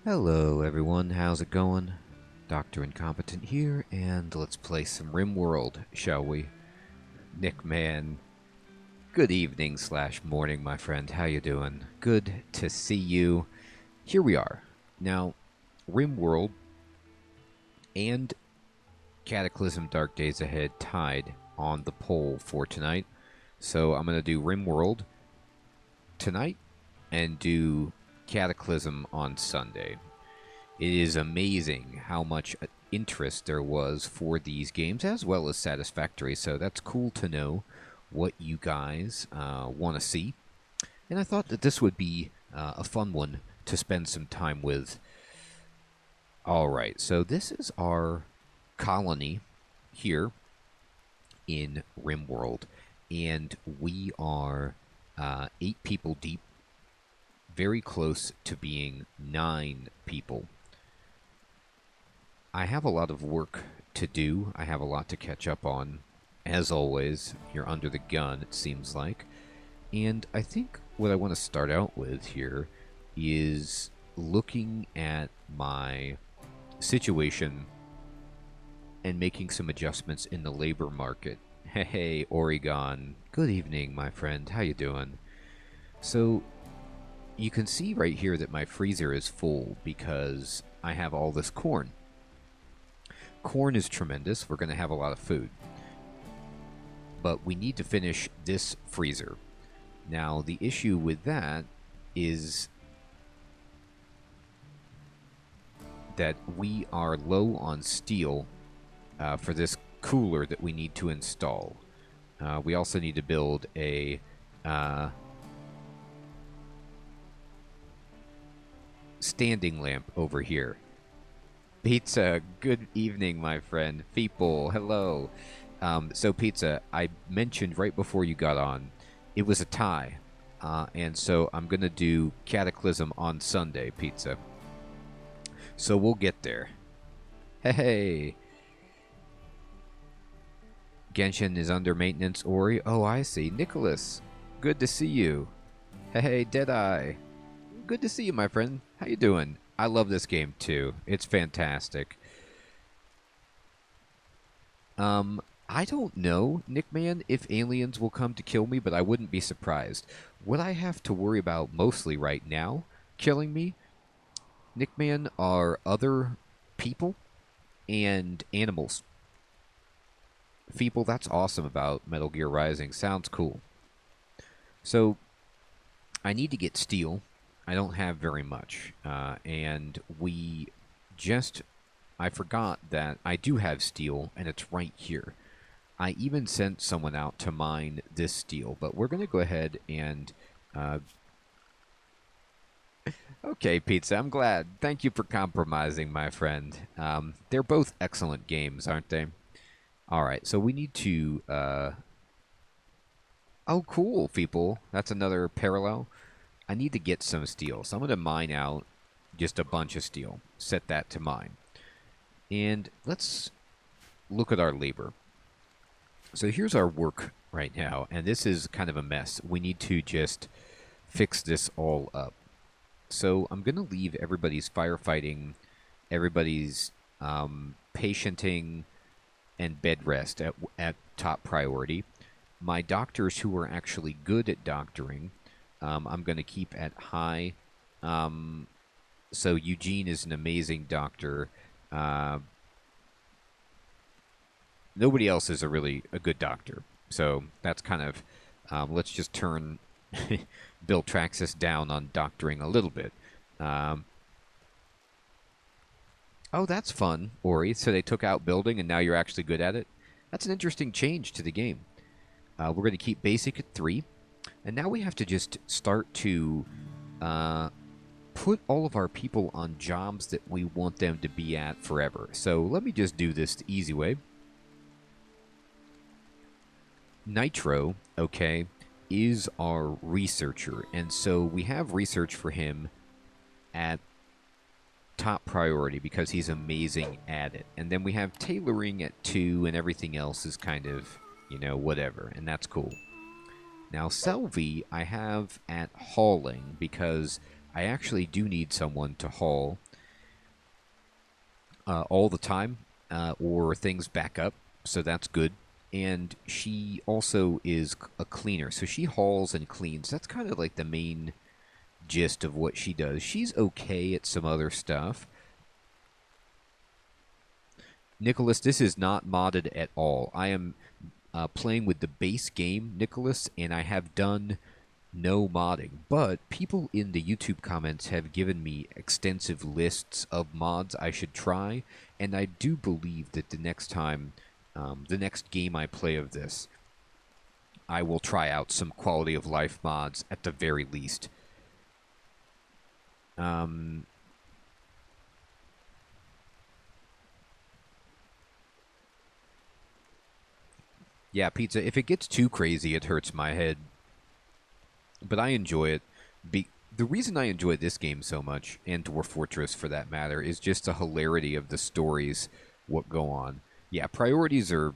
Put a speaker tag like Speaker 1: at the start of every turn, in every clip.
Speaker 1: Hello everyone, how's it going? Dr. Incompetent here, and let's play some RimWorld, shall we? Nick, man, good evening slash morning, my friend. How you doing? Good to see you. Here we are. Now, RimWorld and Cataclysm Dark Days Ahead tied on the poll for tonight. So I'm going to do RimWorld tonight and do Cataclysm on Sunday. It is amazing how much interest there was for these games, as well as Satisfactory, so that's cool to know what you guys want to see. And I thought that this would be a fun one to spend some time with. Alright, so this is our colony here in RimWorld, and we are 8 people deep, very close to being 9 people. I have a lot of work to do. I have a lot to catch up on. As always, you're under the gun, it seems like. And I think what I want to start out with here is looking at my situation and making some adjustments in the labor market. Hey, Oregon. Good evening, my friend. How you doing? So, you can see right here that my freezer is full because I have all this corn. Corn is tremendous. We're going to have a lot of food. But we need to finish this freezer. Now, the issue with that is that we are low on steel for this cooler that we need to install. We also need to build a standing lamp over here. Pizza, good evening, my friend. People, hello. So, Pizza, I mentioned right before you got on, it was a tie. And so I'm going to do Cataclysm on Sunday, Pizza. So we'll get there. Hey. Genshin is under maintenance, Ori. Oh, I see. Nicholas, good to see you. Hey, Deadeye. Good to see you, my friend. How you doing? I love this game, too. It's fantastic. I don't know, Nickman, if aliens will come to kill me, but I wouldn't be surprised. What I have to worry about mostly right now, killing me, Nickman, are other people and animals. Feeble, that's awesome about Metal Gear Rising. Sounds cool. So, I need to get steel. I don't have very much. And we just... I forgot that I do have steel, and it's right here. I even sent someone out to mine this steel, but we're going to go ahead and... Okay, Pizza, I'm glad. Thank you for compromising, my friend. They're both excellent games, aren't they? Alright, so we need to... Oh, cool, people. That's another parallel. I need to get some steel, so I'm going to mine out just a bunch of steel. Set that to mine. And let's look at our labor. So here's our work right now, and this is kind of a mess. We need to just fix this all up. So I'm going to leave everybody's firefighting, everybody's patienting, and bed rest at top priority. My doctors who are actually good at doctoring, I'm going to keep at high. So Eugene is an amazing doctor. Nobody else is a good doctor. So that's kind of, let's just turn Bill Traxxas down on doctoring a little bit. Oh, that's fun, Ori. So they took out building and now you're actually good at it? That's an interesting change to the game. We're going to keep basic at 3. And now we have to just start to put all of our people on jobs that we want them to be at forever. So let me just do this the easy way. Nitro, okay, is our researcher. And so we have research for him at top priority because he's amazing at it. And then we have tailoring at 2 and everything else is kind of, you know, whatever. And that's cool. Now, Selvi, I have at hauling because I actually do need someone to haul. all the time, or things back up, so that's good. And she also is a cleaner, so she hauls and cleans. That's kind of like the main gist of what she does. She's okay at some other stuff. Nicholas, this is not modded at all. I am playing with the base game, Nicholas, and I have done no modding. But people in the YouTube comments have given me extensive lists of mods I should try, and I do believe that the next time, the next game I play of this, I will try out some quality of life mods at the very least. Yeah, pizza, if it gets too crazy, it hurts my head. But I enjoy it. The reason I enjoy this game so much, and Dwarf Fortress for that matter, is just the hilarity of the stories, what go on. Yeah, priorities are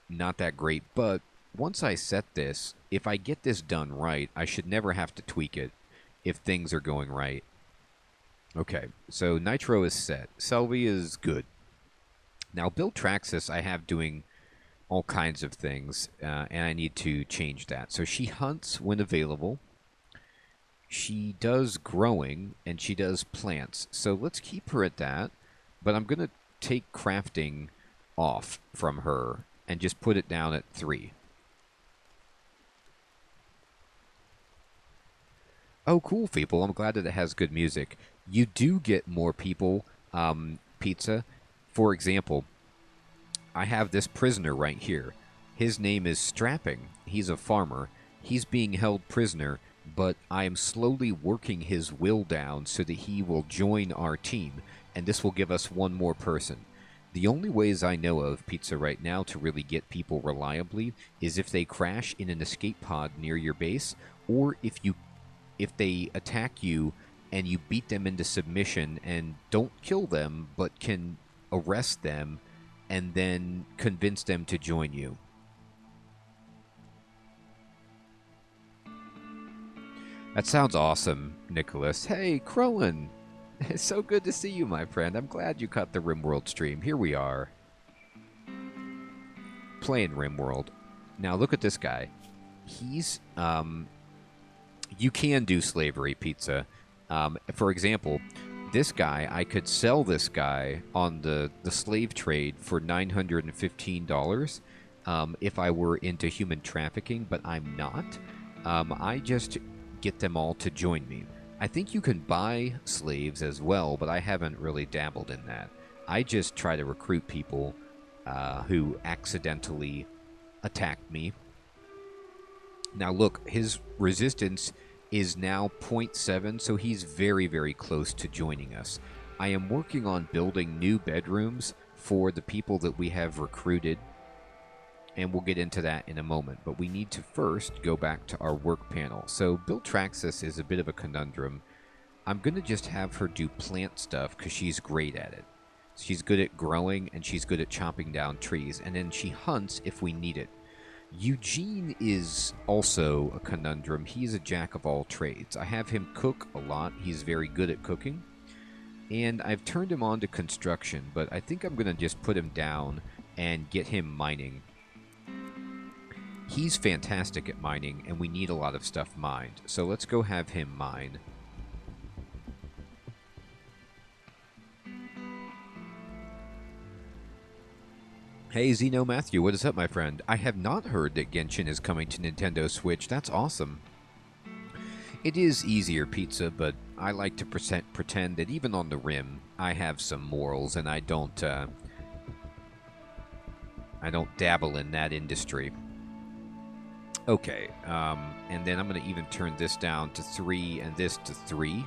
Speaker 1: not that great, but once I set this, if I get this done right, I should never have to tweak it if things are going right. Okay, so Nitro is set. Selvi is good. Now, Bill Traxxas I have doing all kinds of things, and I need to change that. So she hunts when available. She does growing, and she does plants. So let's keep her at that, but I'm going to take crafting off from her and just put it down at 3. Oh, cool, people. I'm glad that it has good music. You do get more people, pizza. For example, I have this prisoner right here. His name is Strapping. He's a farmer. He's being held prisoner, but I am slowly working his will down so that he will join our team, and this will give us one more person. The only ways I know of, pizza, right now to really get people reliably is if they crash in an escape pod near your base, or if they attack you and you beat them into submission and don't kill them, but can arrest them and then convince them to join you. That sounds awesome, Nicholas. Hey, Crowan! It's so good to see you, my friend. I'm glad you caught the RimWorld stream. Here we are. Playing RimWorld. Now, look at this guy. He's, you can do slavery, pizza. For example, this guy, I could sell this guy on the slave trade for $915 if I were into human trafficking, but I'm not. I just get them all to join me. I think you can buy slaves as well, but I haven't really dabbled in that. I just try to recruit people who accidentally attacked me. Now look, his resistance is now 0.7, so he's very, very close to joining us. I am working on building new bedrooms for the people that we have recruited, and we'll get into that in a moment. But we need to first go back to our work panel. So Bill Traxxas is a bit of a conundrum. I'm going to just have her do plant stuff because she's great at it. She's good at growing, and she's good at chopping down trees, and then she hunts if we need it. Eugene is also a conundrum. He's a jack of all trades. I have him cook a lot. He's very good at cooking. And I've turned him on to construction, but I think I'm going to just put him down and get him mining. He's fantastic at mining, and we need a lot of stuff mined. So let's go have him mine. Hey, Zeno Matthew, what is up, my friend? I have not heard that Genshin is coming to Nintendo Switch. That's awesome. It is easier, pizza, but I like to pretend that even on the Rim, I have some morals, and I don't dabble in that industry. Okay, and then I'm going to even turn this down to 3 and this to 3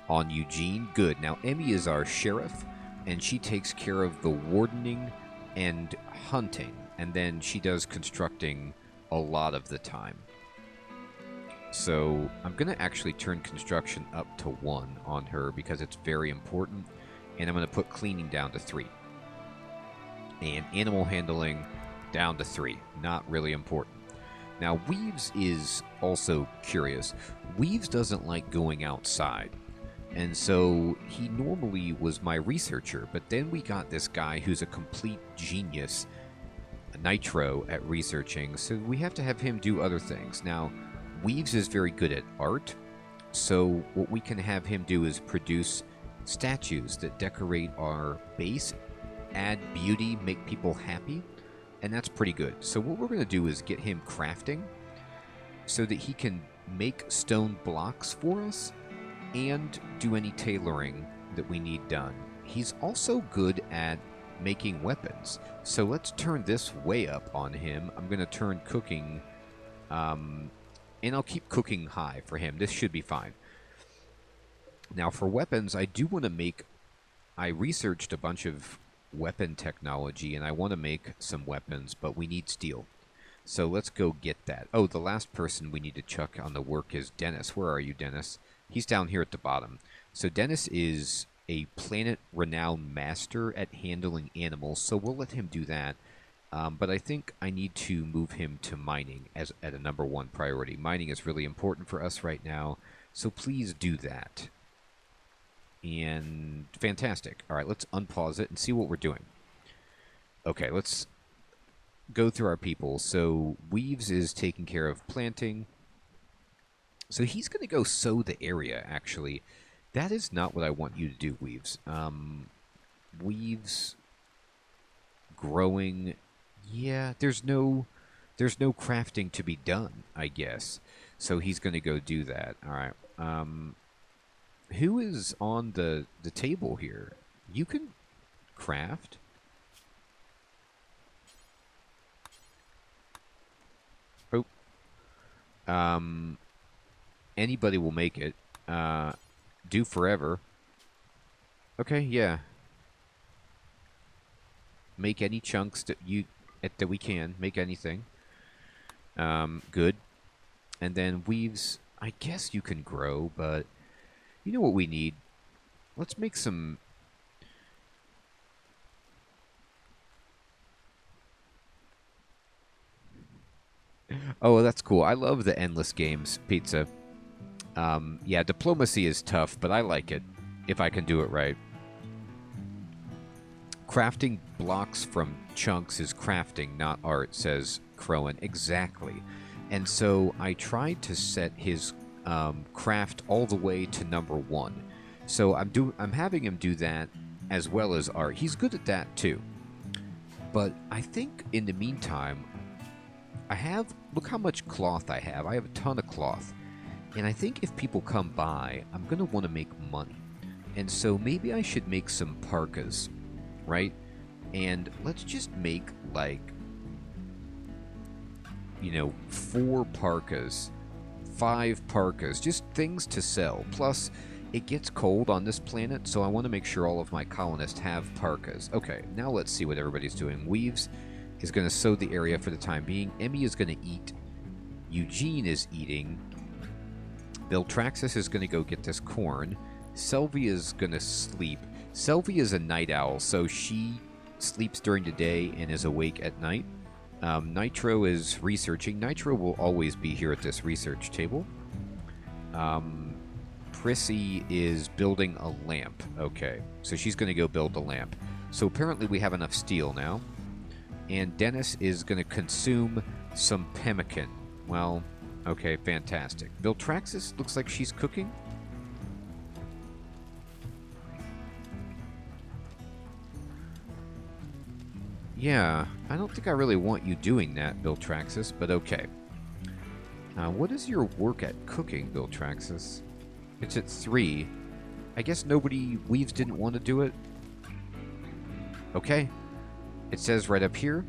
Speaker 1: on Eugene. Good. Now, Emmy is our sheriff, and she takes care of the wardening and hunting, and then she does constructing a lot of the time. So I'm going to actually turn construction up to 1 on her because it's very important, and I'm going to put cleaning down to 3. And animal handling down to 3. Not really important. Now, Weaves is also curious. Weaves doesn't like going outside. And so he normally was my researcher, but then we got this guy who's a complete genius, Nitro, at researching, so we have to have him do other things. Now, Weaves is very good at art, so what we can have him do is produce statues that decorate our base, add beauty, make people happy, and that's pretty good. So what we're going to do is get him crafting so that he can make stone blocks for us and do any tailoring that we need done. He's also good at making weapons, so let's turn this way up on him. I'm going to turn cooking, and I'll keep cooking high for him. This should be fine. Now for weapons, I do want to make... I researched a bunch of weapon technology, and I want to make some weapons, but we need steel. So let's go get that. Oh, the last person we need to chuck on the work is Dennis. Where are you, Dennis? He's down here at the bottom. So Dennis is a planet-renowned master at handling animals, so we'll let him do that. But I think I need to move him to mining as at a #1 priority. Mining is really important for us right now, so please do that. And fantastic. All right, let's unpause it and see what we're doing. Okay, let's go through our people. So Weaves is taking care of planting. So he's going to go sow the area, actually. That is not what I want you to do, Weaves. Weaves growing... Yeah, there's no crafting to be done, I guess. So he's going to go do that. All right. Who is on the table here? You can craft. Oh. Anybody will make it. Do forever. Okay, yeah. Make any chunks that we can. Make anything. Good. And then Weaves, I guess you can grow, but you know what we need? Let's make some... Oh, that's cool. I love the endless games, Pizza. Yeah, diplomacy is tough, but I like it, if I can do it right. Crafting blocks from chunks is crafting, not art, says Crowan. Exactly. And so I tried to set his craft all the way to #1. So I'm having him do that as well as art. He's good at that too. But I think in the meantime, look how much cloth I have. I have a ton of cloth. And I think if people come by, I'm going to want to make money. And so maybe I should make some parkas, right? And let's just make, like, 4 parkas, 5 parkas, just things to sell. Plus, it gets cold on this planet, so I want to make sure all of my colonists have parkas. Okay, now let's see what everybody's doing. Weaves is going to sow the area for the time being. Emmy is going to eat. Eugene is eating. Viltraxis is going to go get this corn. Selvia is going to sleep. Selvia is a night owl, so she sleeps during the day and is awake at night. Nitro is researching. Nitro will always be here at this research table. Prissy is building a lamp. Okay, so she's going to go build the lamp. So apparently we have enough steel now. And Dennis is going to consume some pemmican. Well, okay, fantastic. Viltraxis looks like she's cooking. Yeah, I don't think I really want you doing that, Viltraxis, but okay. What is your work at cooking, Viltraxis? It's at 3. I guess Weaves didn't want to do it. Okay. It says right up here,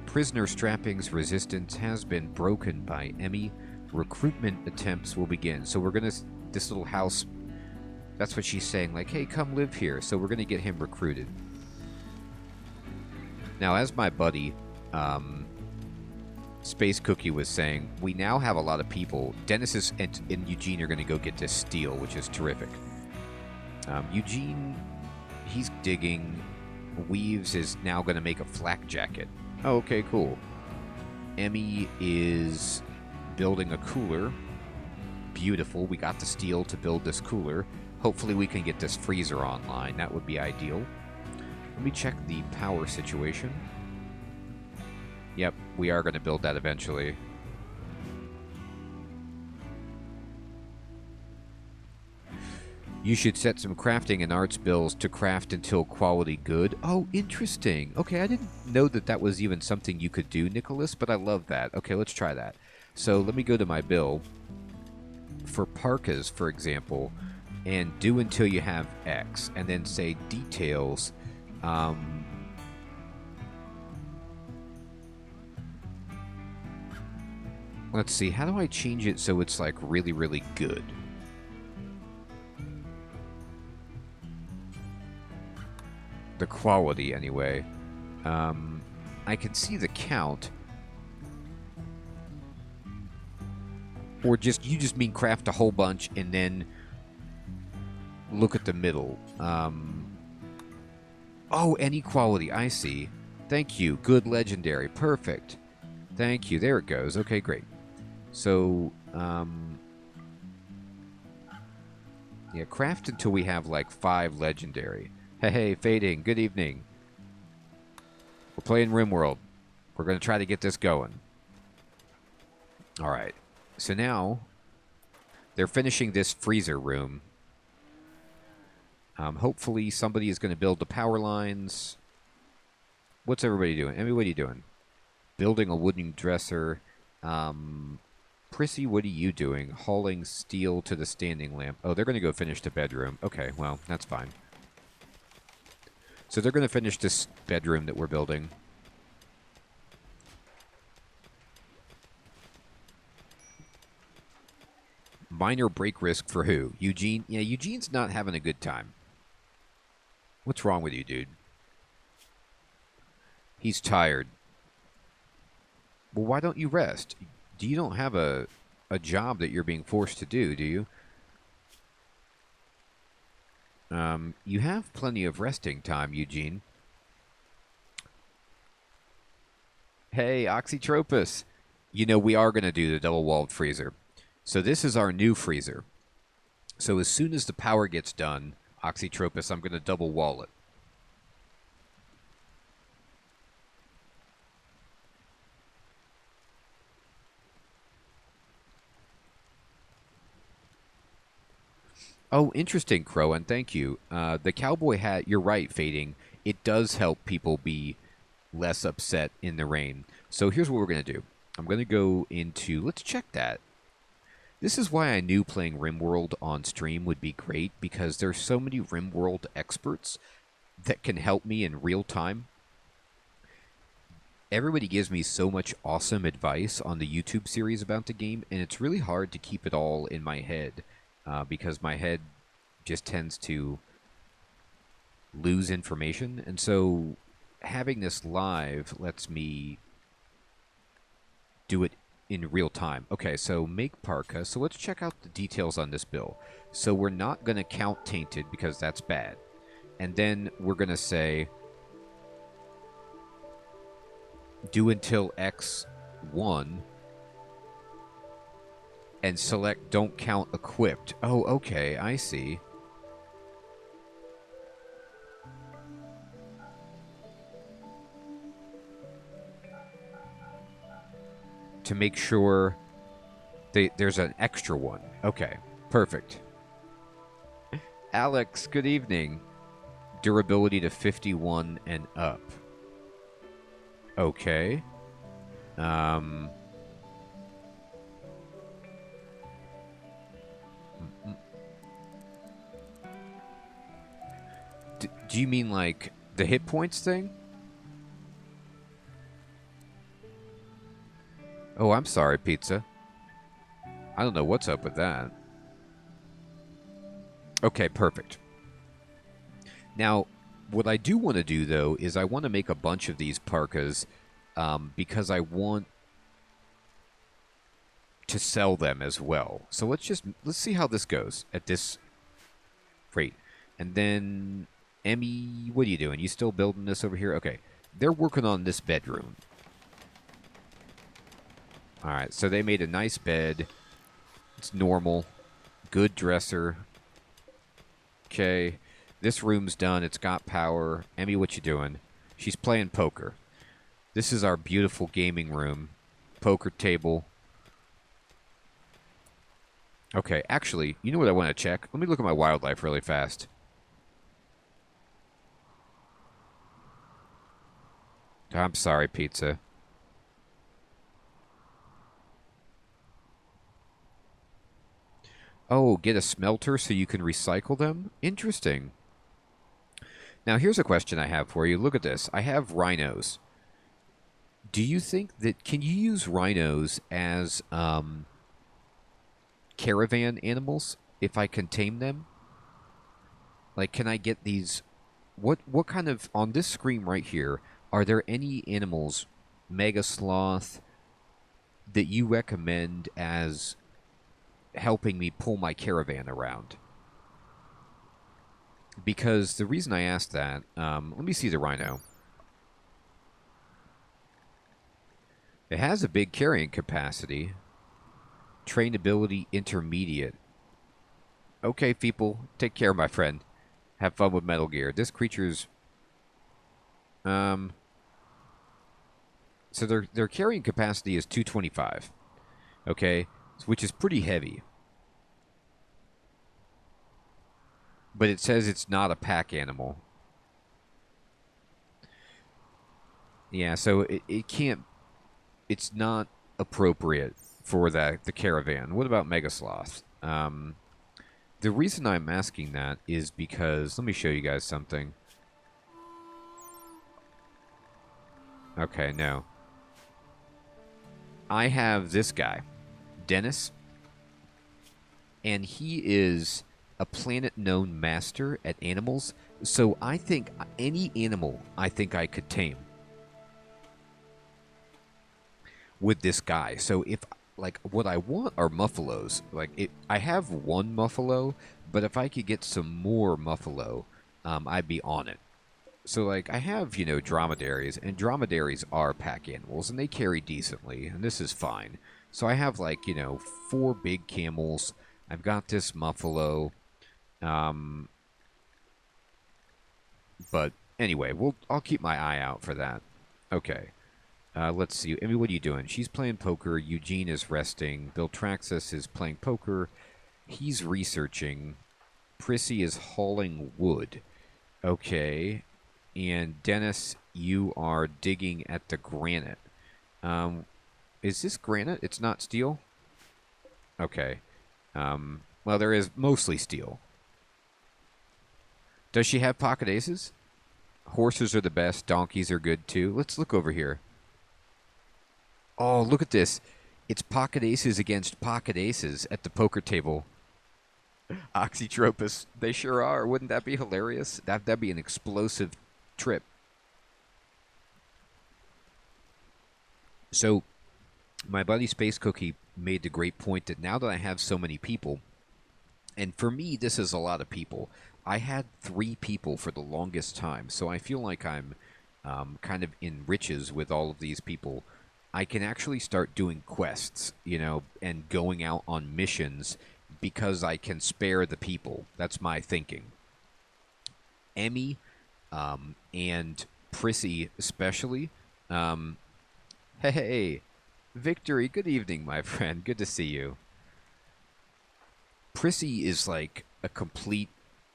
Speaker 1: prisoner strappings resistance has been broken by Emmy. Recruitment attempts will begin. So we're going to... This little house... That's what she's saying, like, hey, come live here. So we're going to get him recruited. Now, as my buddy, Space Cookie was saying, we now have a lot of people. Dennis and Eugene are going to go get this steel, which is terrific. Eugene, he's digging. Weaves is now going to make a flak jacket. Oh, okay, cool. Emmy is building a cooler. beautiful. We got the steel to build this cooler. Hopefully we can get this freezer online. That would be ideal. Let me check the power situation. Yep, we are going to build that eventually. You should set some crafting and arts bills to craft until quality good. Oh, interesting. Okay, I didn't know that that was even something you could do, Nicholas, but I love that. Okay, let's try that. So let me go to my bill. For parkas, for example, and do until you have X, and then say details. Let's see, how do I change it so it's like really, really good? The quality, anyway. I can see the count. Or just, you just mean craft a whole bunch and then look at the middle. Oh, any quality, I see. Thank you, good legendary, perfect. Thank you, there it goes. Okay, great. So, yeah, craft until we have like 5 legendary. Hey, Fading, good evening. We're playing RimWorld. We're going to try to get this going. All right. So now, they're finishing this freezer room. Hopefully somebody is going to build the power lines. What's everybody doing? Emmy, what are you doing? Building a wooden dresser. Prissy, what are you doing? Hauling steel to the standing lamp. Oh, they're going to go finish the bedroom. Okay, well, that's fine. So they're going to finish this bedroom that we're building. Minor break risk for who? Eugene? Yeah, Eugene's not having a good time. What's wrong with you, dude? He's tired. Well, why don't you rest? You don't have a job that you're being forced to do, do you? You have plenty of resting time, Eugene. Hey, Oxytropus. You know, we are going to do the double-walled freezer. So this is our new freezer. So as soon as the power gets done, Oxytropus, I'm going to double wall it. Oh, interesting, Crow, and thank you. The cowboy hat, you're right, Fading. It does help people be less upset in the rain. So here's what we're going to do. I'm going to go into... Let's check that. This is why I knew playing RimWorld on stream would be great, because there's so many RimWorld experts that can help me in real time. Everybody gives me so much awesome advice on the YouTube series about the game, and it's really hard to keep it all in my head, because my head just tends to lose information. And so having this live lets me do it in real time. Okay, so make parka. So let's check out the details on this bill. So we're not going to count tainted because that's bad. And then we're going to say do until X1 and select don't count equipped. Oh, okay, I see. To make sure there's an extra one. Okay, perfect. Alex, good evening. Durability to 51 and up. Okay. Do you mean like the hit points thing? Oh, I'm sorry, Pizza. I don't know what's up with that. Okay, perfect. Now, what I do want to do, though, is I want to make a bunch of these parkas because I want to sell them as well. So let's see how this goes at this rate. And then, Emmy, what are you doing? You still building this over here? Okay. They're working on this bedroom. All right, so they made a nice bed. It's normal. Good dresser. Okay. This room's done. It's got power. Emmy, what you doing? She's playing poker. This is our beautiful gaming room. Poker table. Okay, actually, you know what I want to check? Let me look at my wildlife really fast. I'm sorry, pizza. Oh, get a smelter so you can recycle them? Interesting. Now, here's a question I have for you. Look at this. I have rhinos. Do you think that... Can you use rhinos as caravan animals if I can tame them? Like, can I get these... What kind of... On this screen right here, are there any animals, mega sloth, that you recommend as helping me pull my caravan around? Because the reason I asked that, let me see the rhino. It has a big carrying capacity. Trainability intermediate. Okay, people, take care, my friend. Have fun with Metal Gear. This creature's... So their carrying capacity is 225. Okay? Which is pretty heavy. But it says it's not a pack animal. Yeah, so it can't... It's not appropriate for the caravan. What about Mega Sloth? The reason I'm asking that is because... Let me show you guys something. Okay, no. I have this guy, Dennis, and he is a planet-known master at animals, so I think any animal I think I could tame with this guy. So if, like, what I want are muffalos. Like, I have one muffalo, but if I could get some more muffalo, I'd be on it. So, like, I have, you know, dromedaries, and dromedaries are pack animals, and they carry decently, and this is fine. So I have, like, you know, 4 big camels. I've got this muffalo. But anyway, I'll keep my eye out for that. Okay. Let's see. Emmy, what are you doing? She's playing poker. Eugene is resting. Biltraxis is playing poker. He's researching. Prissy is hauling wood. Okay. And Dennis, you are digging at the granite. Is this granite? It's not steel? Okay. Well, there is mostly steel. Does she have pocket aces? Horses are the best. Donkeys are good, too. Let's look over here. Oh, look at this. It's pocket aces against pocket aces at the poker table. Oxytropus. They sure are. Wouldn't that be hilarious? That'd be an explosive trip. So, my buddy Space Cookie made the great point that now that I have so many people, and for me, this is a lot of people. I had 3 people for the longest time, so I feel like I'm kind of in riches with all of these people. I can actually start doing quests, you know, and going out on missions because I can spare the people. That's my thinking. Emmy and Prissy especially. Hey, Victory, good evening, my friend. Good to see you. Prissy is like a complete,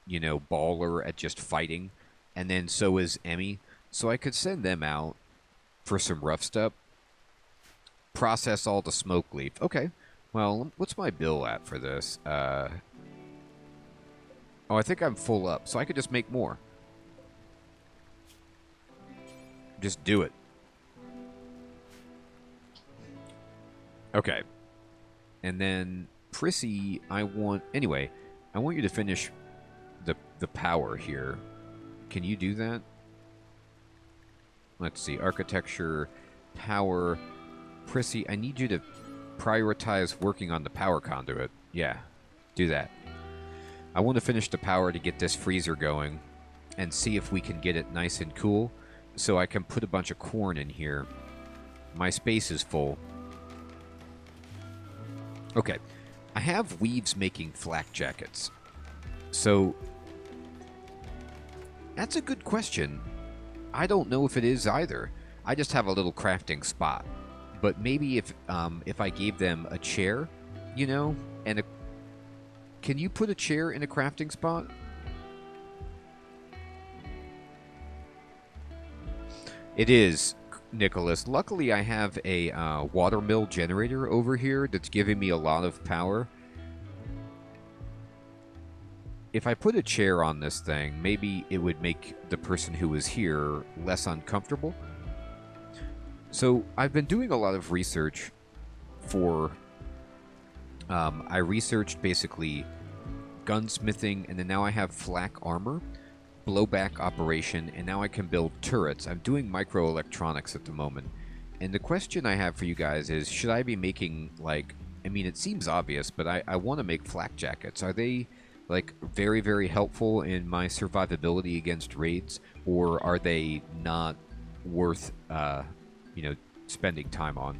Speaker 1: you know, baller at just fighting, and then so is Emmy. So I could send them out for some rough stuff. Process all the smoke leaf. Okay. Well, what's my bill at for this? Oh, I think I'm full up, so I could just make more. Just do it. Okay. And then Prissy, I want you to finish the power here. Can you do that? Let's see. Architecture, power. Prissy, I need you to prioritize working on the power conduit. Yeah, do that. I want to finish the power to get this freezer going and see if we can get it nice and cool so I can put a bunch of corn in here. My space is full. Okay. I have weaves making flak jackets. So, that's a good question. I don't know if it is either. I just have a little crafting spot. But maybe if I gave them a chair, you know, and a... Can you put a chair in a crafting spot? It is, Nicholas. Luckily, I have a watermill generator over here that's giving me a lot of power. If I put a chair on this thing, maybe it would make the person who is here less uncomfortable. So I've been doing a lot of research for... I researched basically gunsmithing, and then now I have flak armor, blowback operation, and now I can build turrets. I'm doing microelectronics at the moment. And the question I have for you guys is, should I be making, like... I mean, it seems obvious, but I want to make flak jackets. Are they... like, very, very helpful in my survivability against raids, or are they not worth, you know, spending time on?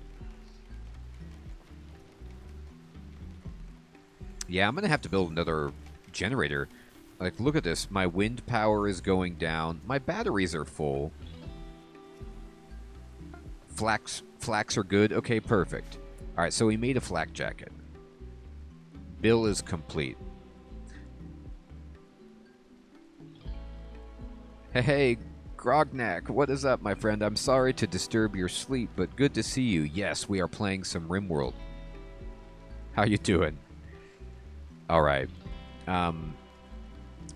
Speaker 1: Yeah, I'm going to have to build another generator. Like, look at this. My wind power is going down. My batteries are full. Flax are good. Okay, perfect. All right, so we made a flak jacket. Bill is complete. Hey, Grognak, what is up, my friend? I'm sorry to disturb your sleep, but good to see you. Yes, we are playing some RimWorld. How you doing? All right.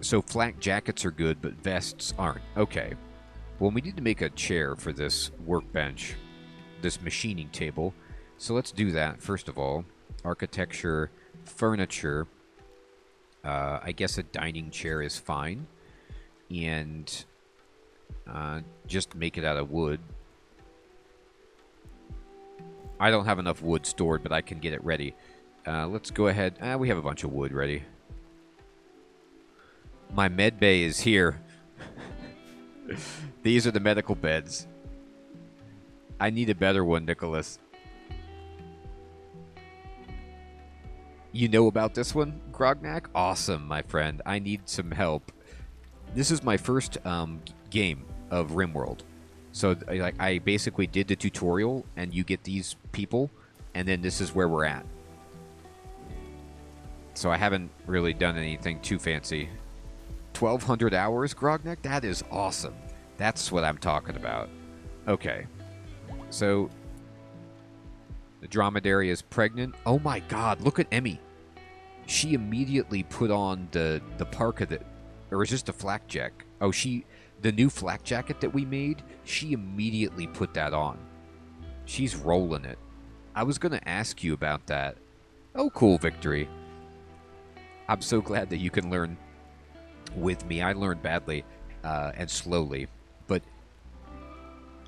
Speaker 1: So flak jackets are good, but vests aren't. Okay. Well, we need to make a chair for this workbench, this machining table. So let's do that, first of all. Architecture, furniture. I guess a dining chair is fine. And... just make it out of wood. I don't have enough wood stored, but I can get it ready. Let's go ahead. We have a bunch of wood ready. My med bay is here. These are the medical beds. I need a better one, Nicholas. You know about this one, Grognak? Awesome, my friend. I need some help. This is my first game of RimWorld. So like, I basically did the tutorial, and you get these people, and then this is where we're at. So I haven't really done anything too fancy. 1,200 hours, Grognak? That is awesome. That's what I'm talking about. Okay. So, the dromedary is pregnant. Oh my god, look at Emmy. She immediately put on the parka that... Or is just a flak jacket? Oh, the new flak jacket that we made, she immediately put that on. She's rolling it. I was going to ask you about that. Oh, cool, Victory. I'm so glad that you can learn with me. I learned badly and slowly. But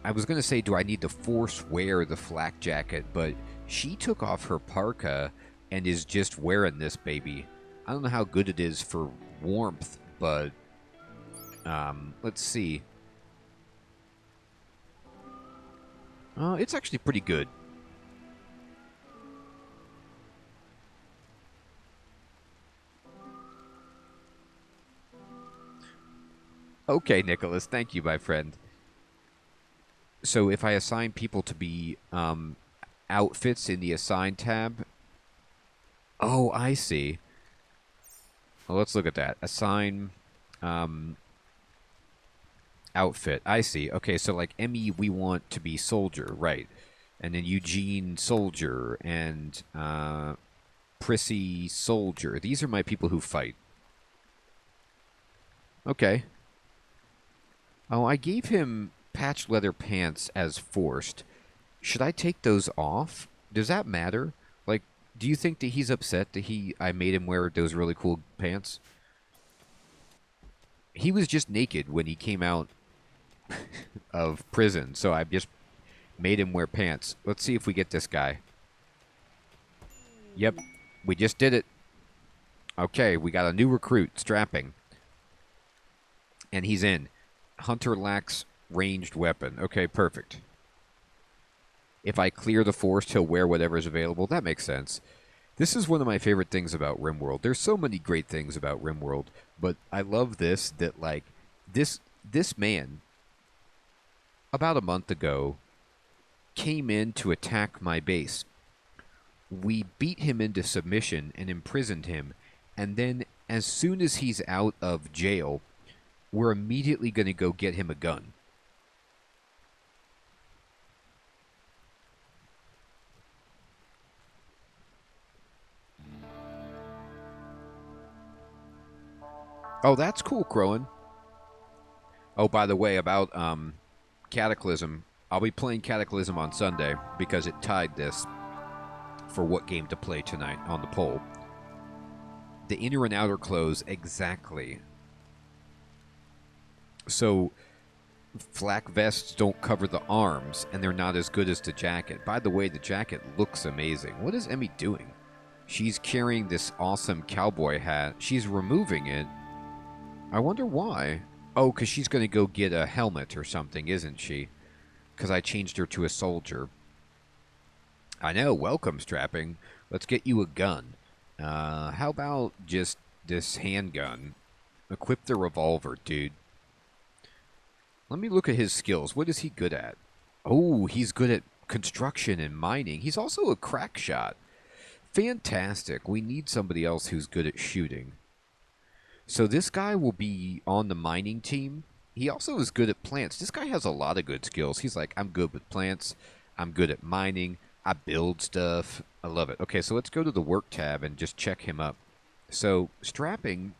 Speaker 1: I was going to say, do I need to force wear the flak jacket? But she took off her parka and is just wearing this baby. I don't know how good it is for warmth, but... let's see. It's actually pretty good. Okay, Nicholas, thank you, my friend. So if I assign people to be outfits in the assign tab... Oh, I see. Well, let's look at that. Assign... outfit. I see. Okay, so like Emmy, we want to be soldier, right? And then Eugene, soldier, and Prissy, soldier. These are my people who fight. Okay. Oh, I gave him patch leather pants as forced. Should I take those off? Does that matter? Like, do you think that he's upset that I made him wear those really cool pants? He was just naked when he came out of prison, so I just made him wear pants. Let's see if we get this guy. Yep, we just did it. Okay, we got a new recruit, strapping. And he's in. Hunter lacks ranged weapon. Okay, perfect. If I clear the forest, he'll wear whatever's available. That makes sense. This is one of my favorite things about RimWorld. There's so many great things about RimWorld, but I love this that like this man about a month ago came in to attack my base. We beat him into submission and imprisoned him, and then as soon as he's out of jail, we're immediately going to go get him a gun. Oh, that's cool, Crowan. Oh, by the way, about Cataclysm, I'll be playing Cataclysm on Sunday because it tied this for what game to play tonight on the poll. The inner and outer clothes, exactly. So, flak vests don't cover the arms, and they're not as good as the jacket. By the way, the jacket looks amazing. What is Emmy doing? She's carrying this awesome cowboy hat. She's removing it. I wonder why. Oh, because she's going to go get a helmet or something, isn't she? Because I changed her to a soldier. I know, welcome, Strapping. Let's get you a gun. How about just this handgun? Equip the revolver, dude. Let me look at his skills. What is he good at? Oh, he's good at construction and mining. He's also a crack shot. Fantastic. We need somebody else who's good at shooting. So this guy will be on the mining team. He also is good at plants. This guy has a lot of good skills. He's like, I'm good with plants. I'm good at mining. I build stuff. I love it. Okay, so let's go to the work tab and just check him up. So Strapping,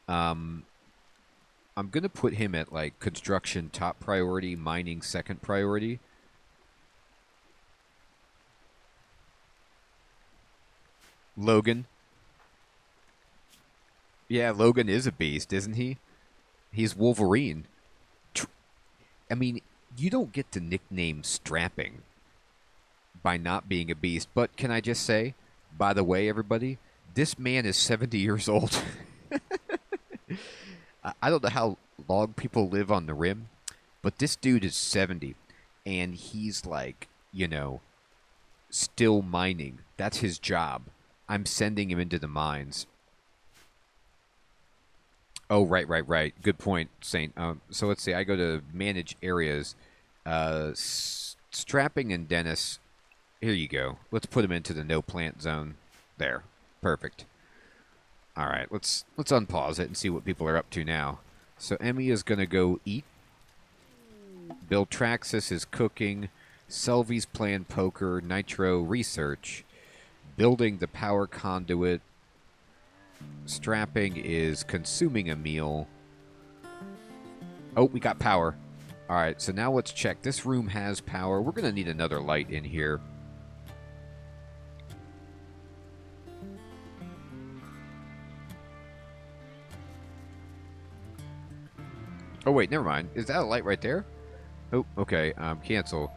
Speaker 1: I'm going to put him at like construction top priority, mining second priority. Logan. Yeah, Logan is a beast, isn't he? He's Wolverine. I mean, you don't get the nickname Strapping by not being a beast. But can I just say, by the way, everybody, this man is 70 years old. I don't know how long people live on the rim, but this dude is 70, and he's like, you know, still mining. That's his job. I'm sending him into the mines. Oh, right. Good point, Saint. So let's see. I go to manage areas. Strapping and Dennis. Here you go. Let's put him into the no plant zone. There. Perfect. All right. Let's unpause it and see what people are up to now. So Emmy is going to go eat. Bill Traxis is cooking. Selvy's playing poker. Nitro research. Building the power conduit. Strapping is consuming a meal. Oh, we got power. All right, so now let's check. This room has power. We're going to need another light in here. Oh, wait, never mind. Is that a light right there? Oh, okay. Cancel.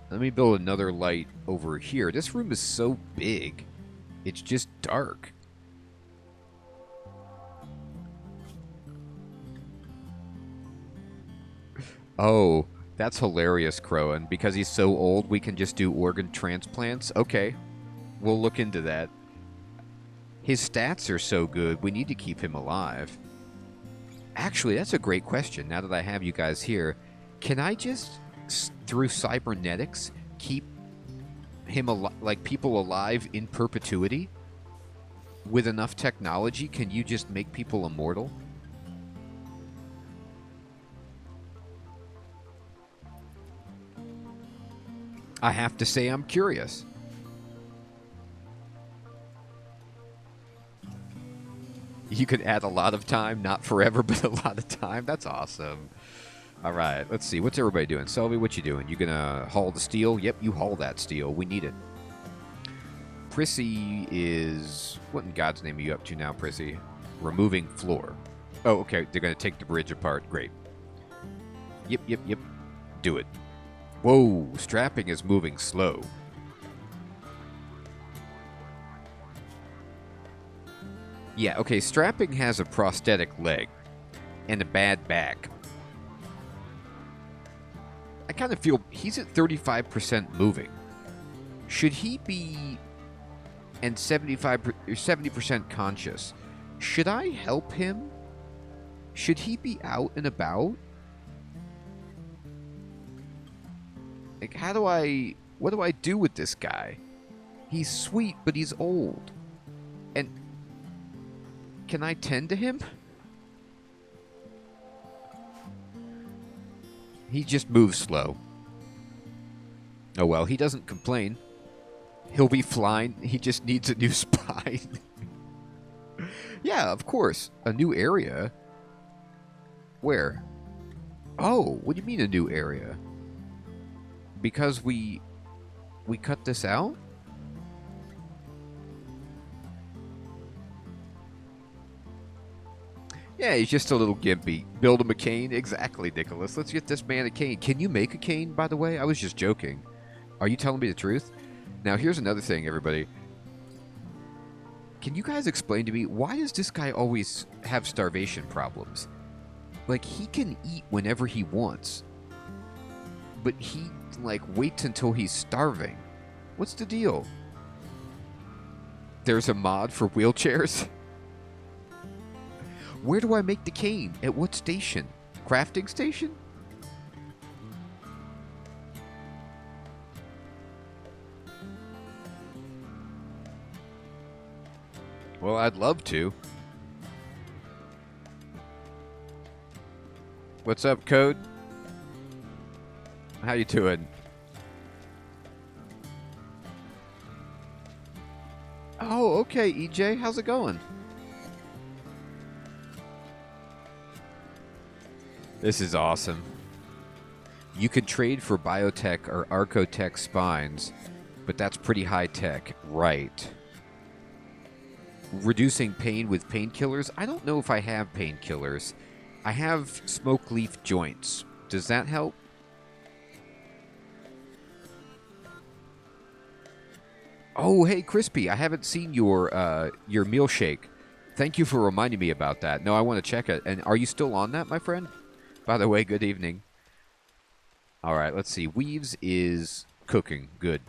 Speaker 1: Let me build another light over here. This room is so big. It's just dark. Oh, that's hilarious, Crowan. Because he's so old, we can just do organ transplants? Okay, we'll look into that. His stats are so good, we need to keep him alive. Actually, that's a great question, now that I have you guys here. Can I just, through cybernetics, keep him like people alive in perpetuity? With enough technology, can you just make people immortal? I have to say I'm curious. You could add a lot of time, not forever, but a lot of time. That's awesome. All right, let's see. What's everybody doing? Selby, what you doing? You gonna haul the steel? Yep, you haul that steel. We need it. Prissy is... What in God's name are you up to now, Prissy? Removing floor. Oh, okay. They're gonna take the bridge apart. Great. Yep. Do it. Whoa, Strapping is moving slow. Yeah, okay, Strapping has a prosthetic leg and a bad back. I kind of feel he's at 35% moving. Should he be and 70% conscious. Should I help him? Should he be out and about? Like, what do I do with this guy? He's sweet, but he's old. And can I tend to him? He just moves slow. Oh well, he doesn't complain. He'll be flying. He just needs a new spine. Yeah, of course. A new area? Where? Oh, what do you mean a new area? Because we cut this out? Yeah, he's just a little gimpy. Build him a cane? Exactly, Nicholas. Let's get this man a cane. Can you make a cane, by the way? I was just joking. Are you telling me the truth? Now, here's another thing, everybody. Can you guys explain to me, why does this guy always have starvation problems? Like, he can eat whenever he wants. But he, like, waits until he's starving. What's the deal? There's a mod for wheelchairs? Where do I make the cane? At what station? Crafting station? Well, I'd love to. What's up, Code? How you doing? Oh, okay, EJ. How's it going? This is awesome. You could trade for biotech or archotech spines, but that's pretty high tech. Right. Reducing pain with painkillers? I don't know if I have painkillers. I have smoke leaf joints. Does that help? Oh, hey, Crispy. I haven't seen your meal shake. Thank you for reminding me about that. No, I want to check it. And are you still on that, my friend? By the way, good evening. All right, let's see. Weaves is cooking. Good.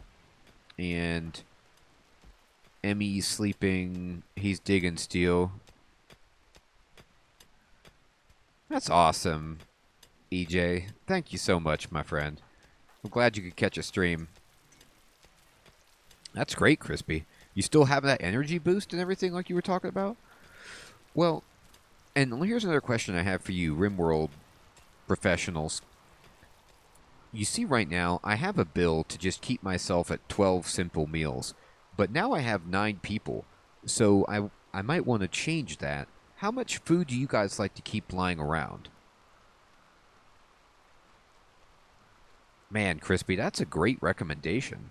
Speaker 1: And Emmy's sleeping. He's digging steel. That's awesome, EJ. Thank you so much, my friend. I'm glad you could catch a stream. That's great, Crispy. You still have that energy boost and everything like you were talking about? Well, and here's another question I have for you, RimWorld professionals. You see right now, I have a bill to just keep myself at 12 simple meals. But now I have 9 people. So I might want to change that. How much food do you guys like to keep lying around? Man, Crispy, that's a great recommendation.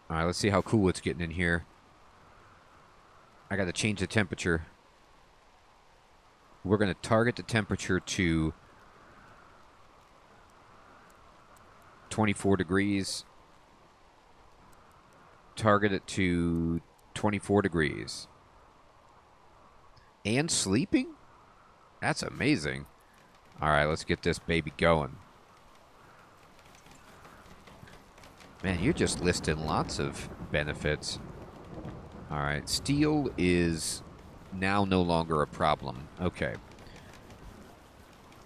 Speaker 1: All right, let's see how cool it's getting in here. I got to change the temperature. We're going to target the temperature to 24 degrees. Target it to 24 degrees. And sleeping? That's amazing. All right, let's get this baby going. Man, you're just listing lots of benefits. All right, steel is now no longer a problem. Okay.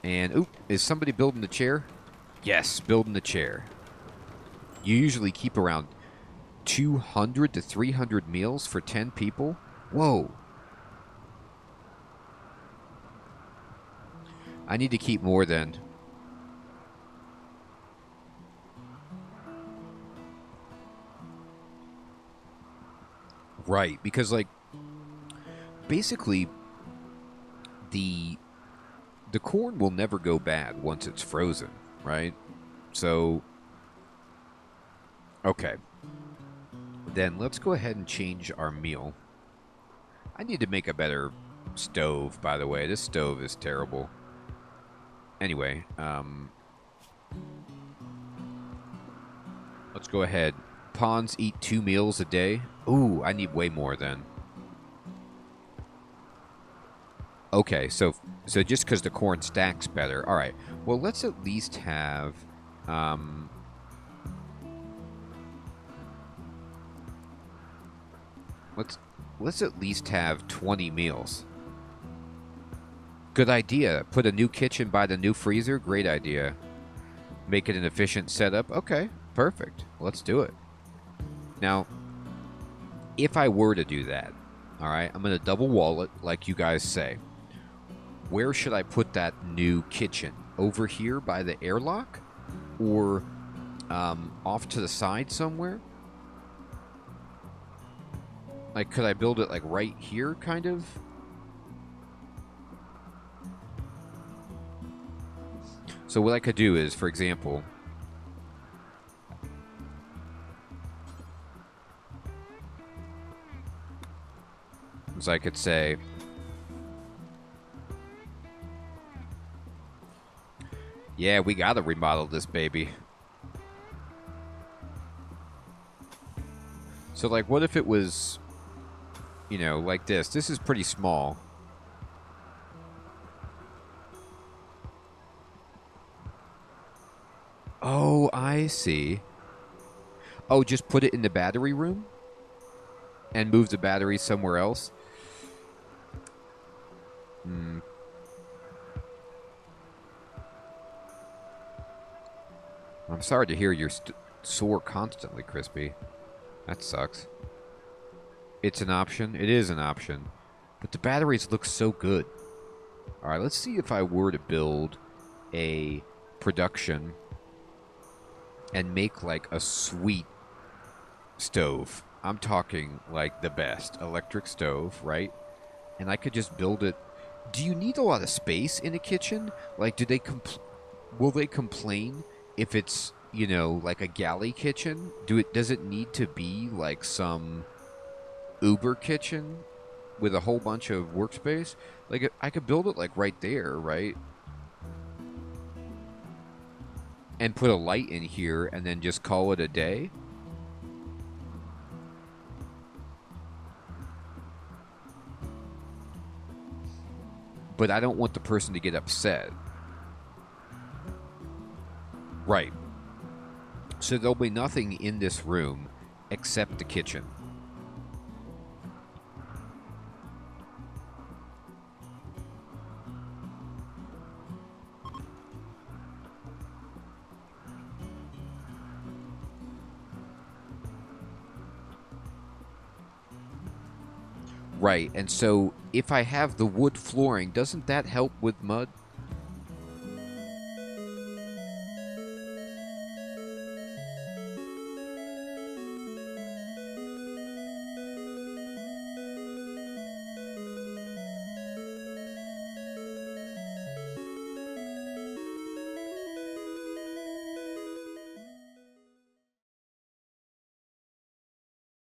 Speaker 1: And, oop, is somebody building the chair? Yes, building the chair. You usually keep around 200 to 300 meals for 10 people? Whoa. I need to keep more then. Right, because, like, basically, the corn will never go bad once it's frozen, right? So, okay. Then let's go ahead and change our meal. I need to make a better stove, by the way. This stove is terrible. Anyway, let's go ahead. Pawns eat 2 meals a day. Ooh, I need way more then. Okay, so just because the corn stacks better. All right. Well, let's at least have let's at least have 20 meals. Good idea. Put a new kitchen by the new freezer. Great idea. Make it an efficient setup. Okay, perfect. Let's do it. Now, if I were to do that, all right, I'm going to double wall it like you guys say. Where should I put that new kitchen? Over here by the airlock? Or off to the side somewhere? Like, could I build it like right here, kind of? So what I could do is, for example, I could say, yeah, we gotta remodel this baby. So, like, what if it was, you know, like this? This is pretty small. Oh, I see. Oh, just put it in the battery room? And move the battery somewhere else? Hmm. I'm sorry to hear you're sore constantly, Crispy. That sucks. It's an option. It is an option. But the batteries look so good. Alright, let's see if I were to build a production and make like a sweet stove. I'm talking like the best. Electric stove, right? And I could just build it. Do you need a lot of space in a kitchen? Like, do they will they complain if it's, you know, like a galley kitchen? Does it need to be like some Uber kitchen with a whole bunch of workspace? Like, I could build it like right there, right? And put a light in here and then just call it a day? But I don't want the person to get upset. Right. So there'll be nothing in this room except the kitchen. Right, and so if I have the wood flooring, doesn't that help with mud?